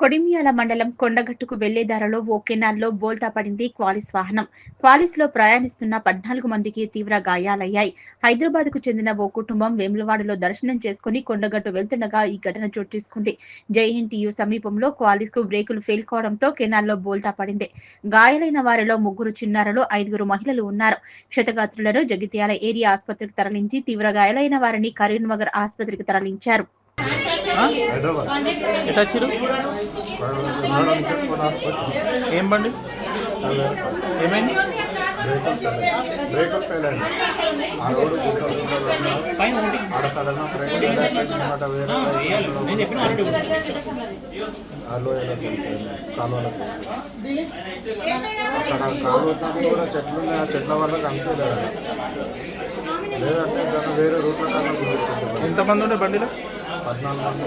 కొడిమియాల మండలం కొండగట్టుకు వెళ్లే దారిలో ఓ కెనాల్లో బోల్తా పడింది క్వాలిస్ వాహనం. క్వాలిస్లో ప్రయాణిస్తున్న 14 మందికి తీవ్ర గాయాలయ్యాయి. హైదరాబాద్కు చెందిన ఓ కుటుంబం వేములవాడలో దర్శనం చేసుకుని కొండగట్టు వెళ్తుండగా ఈ ఘటన చోటు చేసుకుంది. జేఎన్టీయూ సమీపంలో క్వాలిస్కు బ్రేకులు ఫెయిల్ కావడంతో కెనాల్లో బోల్తా పడింది. గాయాలైన వారిలో 3 చిన్నారులు, 5 మహిళలు ఉన్నారు. క్షతగాత్రులను జగిత్యాల ఏరియా ఆసుపత్రికి తరలించి తీవ్ర గాయాలైన వారిని కరీంనగర్ ఆసుపత్రికి తరలించారు. ఎట్లా వచ్చారు? ఏం బండి ఏమైంది? బ్రేక్ ఫెయిల్ అయింది. ఆ రోడ్డు సడన్ బ్రేక్ కాలువలకు అక్కడ కాలు వచ్చినప్పుడు కూడా చెట్లు ఉన్నాయి. ఆ చెట్ల వల్ల కనిపించలేదు. లేదంటే దాన్ని వేరే రూట్లో కన్నా గుర్తిస్తుంది. ఎంతమంది ఉండే బండిలో? 14 మంది.